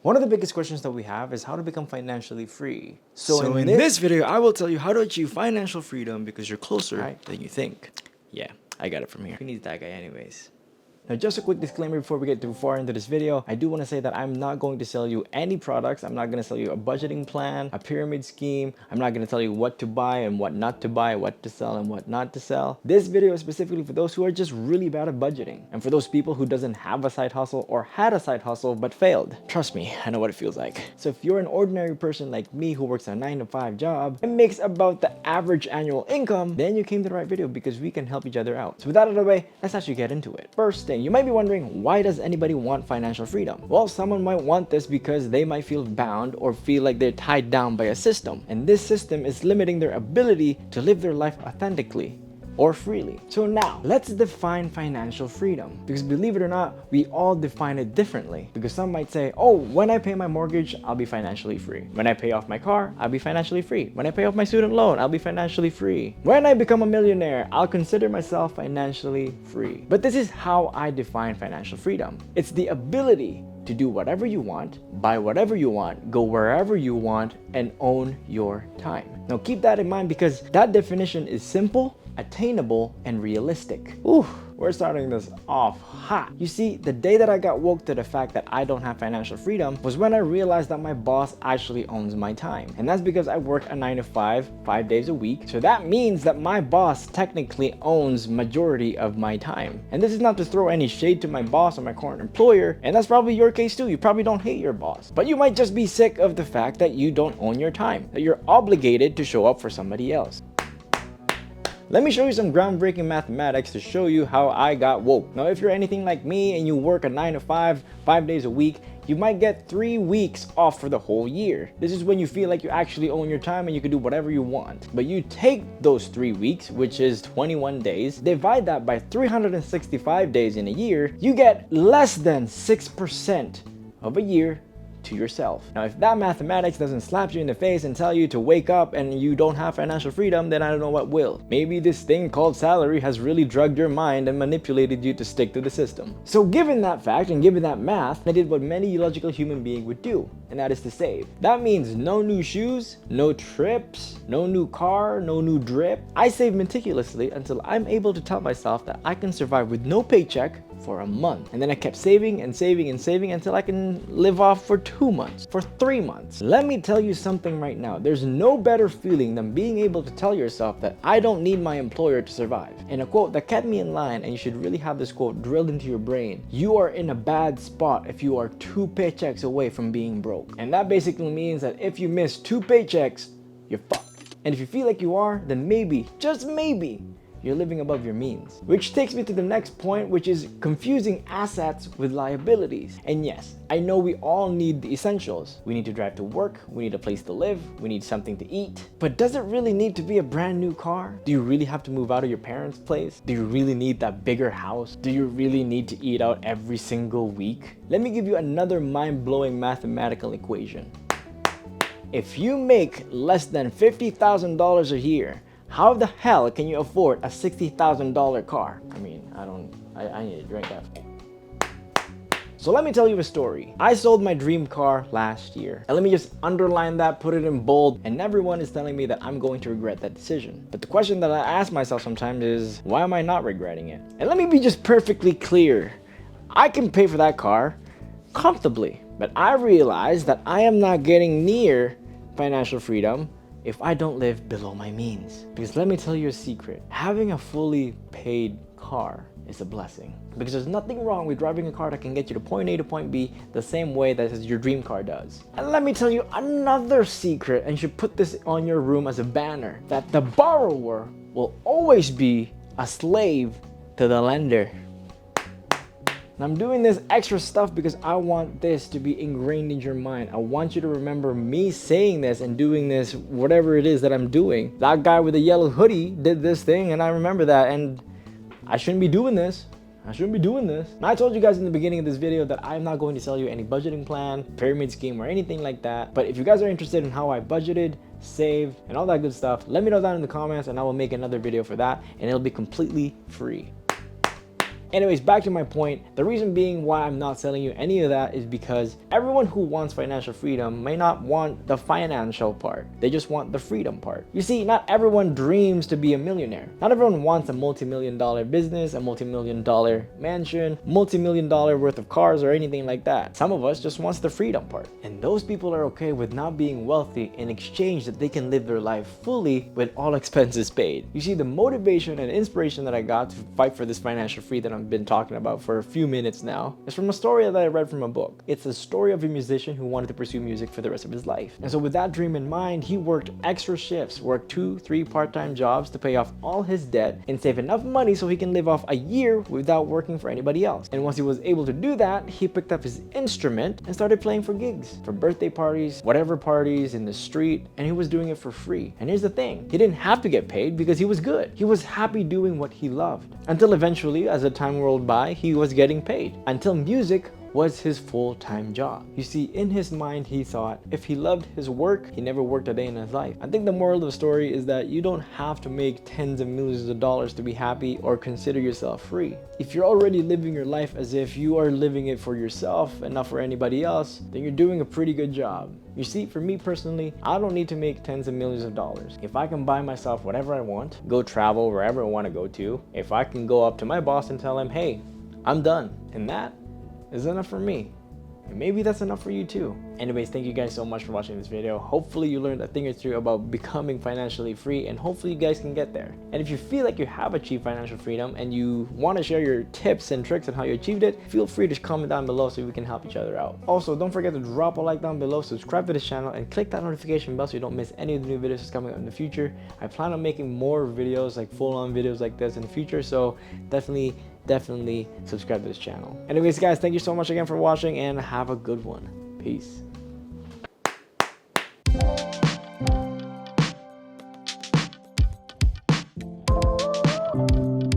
One of the biggest questions that we have is how to become financially free. So in this video, I will tell you how to achieve financial freedom because you're closer than you think. Yeah, I got it from here. Who needs that guy anyways? Now, just a quick disclaimer before we get too far into this video. I do want to say that I'm not going to sell you any products. I'm not going to sell you a budgeting plan, a pyramid scheme. I'm not going to tell you what to buy and what not to buy, what to sell and what not to sell. This video is specifically for those who are just really bad at budgeting and for those people who doesn't have a side hustle or had a side hustle but failed. Trust me, I know what it feels like. So if you're an ordinary person like me who works a 9-to-5 job and makes about the average annual income, then you came to the right video because we can help each other out. So with that out of the way, let's actually get into it. First thing, you might be wondering, why does anybody want financial freedom? Well, someone might want this because they might feel bound or feel like they're tied down by a system, and this system is limiting their ability to live their life authentically or freely. So now, let's define financial freedom, because believe it or not, we all define it differently. Because some might say, oh, when I pay my mortgage, I'll be financially free. When I pay off my car, I'll be financially free. When I pay off my student loan, I'll be financially free. When I become a millionaire, I'll consider myself financially free. But this is how I define financial freedom. It's the ability to do whatever you want, buy whatever you want, go wherever you want, and own your time. Now keep that in mind because that definition is simple, attainable, and realistic. Ooh, we're starting this off hot. You see, the day that I got woke to the fact that I don't have financial freedom was when I realized that my boss actually owns my time. And that's because I work a 9-to-5, 5 days a week. So that means that my boss technically owns majority of my time. And this is not to throw any shade to my boss or my current employer. And that's probably your case too. You probably don't hate your boss, but you might just be sick of the fact that you don't own your time, that you're obligated to show up for somebody else. Let me show you some groundbreaking mathematics to show you how I got woke. Now, if you're anything like me and you work a 9-to-5, 5 days a week, you might get 3 weeks off for the whole year. This is when you feel like you actually own your time and you can do whatever you want. But you take those 3 weeks, which is 21 days, divide that by 365 days in a year, you get less than 6% of a year to yourself. Now, if that mathematics doesn't slap you in the face and tell you to wake up and you don't have financial freedom, then I don't know what will. Maybe this thing called salary has really drugged your mind and manipulated you to stick to the system. So given that fact and given that math, I did what many illogical human being would do, and that is to save. That means no new shoes, no trips, no new car, no new drip. I save meticulously until I'm able to tell myself that I can survive with no paycheck for a month. And then I kept saving and saving and saving until I can live off for 2 months, for 3 months. Let me tell you something right now. There's no better feeling than being able to tell yourself that I don't need my employer to survive. And a quote that kept me in line, and you should really have this quote drilled into your brain: you are in a bad spot if you are 2 paychecks away from being broke. And that basically means that if you miss 2 paychecks, you're fucked. And if you feel like you are, then maybe, just maybe, you're living above your means. Which takes me to the next point, which is confusing assets with liabilities. And yes, I know we all need the essentials. We need to drive to work, we need a place to live, we need something to eat. But does it really need to be a brand new car? Do you really have to move out of your parents' place? Do you really need that bigger house? Do you really need to eat out every single week? Let me give you another mind-blowing mathematical equation. If you make less than $50,000 a year, how the hell can you afford a $60,000 car? I mean, I need to drink that. So let me tell you a story. I sold my dream car last year. And let me just underline that, put it in bold, and everyone is telling me that I'm going to regret that decision. But the question that I ask myself sometimes is, why am I not regretting it? And let me be just perfectly clear. I can pay for that car comfortably, but I realize that I am not getting near financial freedom if I don't live below my means. Because let me tell you a secret. Having a fully paid car is a blessing. Because there's nothing wrong with driving a car that can get you to point A to point B the same way that your dream car does. And let me tell you another secret, and you should put this on your room as a banner, that the borrower will always be a slave to the lender. And I'm doing this extra stuff because I want this to be ingrained in your mind. I want you to remember me saying this and doing this, whatever it is that I'm doing. That guy with the yellow hoodie did this thing, and I remember that, and I shouldn't be doing this. And I told you guys in the beginning of this video that I'm not going to sell you any budgeting plan, pyramid scheme, or anything like that. But if you guys are interested in how I budgeted, saved, and all that good stuff, let me know down in the comments and I will make another video for that, and it'll be completely free. Anyways, back to my point. The reason being why I'm not selling you any of that is because everyone who wants financial freedom may not want the financial part. They just want the freedom part. You see, not everyone dreams to be a millionaire. Not everyone wants a multi-million-dollar business, a multi-million-dollar mansion, multi-million-dollar worth of cars, or anything like that. Some of us just wants the freedom part. And those people are okay with not being wealthy in exchange that they can live their life fully with all expenses paid. You see, the motivation and inspiration that I got to fight for this financial freedom that I've been talking about for a few minutes now is from a story that I read from a book. It's the story of a musician who wanted to pursue music for the rest of his life. And so with that dream in mind, he worked extra shifts, worked 2-3 part-time jobs to pay off all his debt and save enough money so he can live off a year without working for anybody else. And once he was able to do that, he picked up his instrument and started playing for gigs, for birthday parties, whatever parties in the street, and he was doing it for free. And here's the thing, he didn't have to get paid because he was good. He was happy doing what he loved. Until eventually, as the time rolled by, he was getting paid. Until music was his full-time job. You see, in his mind, he thought if he loved his work, he never worked a day in his life. I think the moral of the story is that you don't have to make tens of millions of dollars to be happy or consider yourself free. If you're already living your life as if you are living it for yourself and not for anybody else, then you're doing a pretty good job. You see, for me personally, I don't need to make tens of millions of dollars. If I can buy myself whatever I want, go travel wherever I want to go to, if I can go up to my boss and tell him, hey, I'm done, and that is enough for me. And maybe that's enough for you too. Anyways, thank you guys so much for watching this video. Hopefully you learned a thing or two about becoming financially free, and hopefully you guys can get there. And if you feel like you have achieved financial freedom and you want to share your tips and tricks on how you achieved it, feel free to comment down below so we can help each other out. Also, don't forget to drop a like down below, subscribe to this channel, and click that notification bell so you don't miss any of the new videos that's coming out in the future. I plan on making more videos, like full-on videos like this in the future, so definitely subscribe to this channel. Anyways guys, thank you so much again for watching and have a good one. Peace.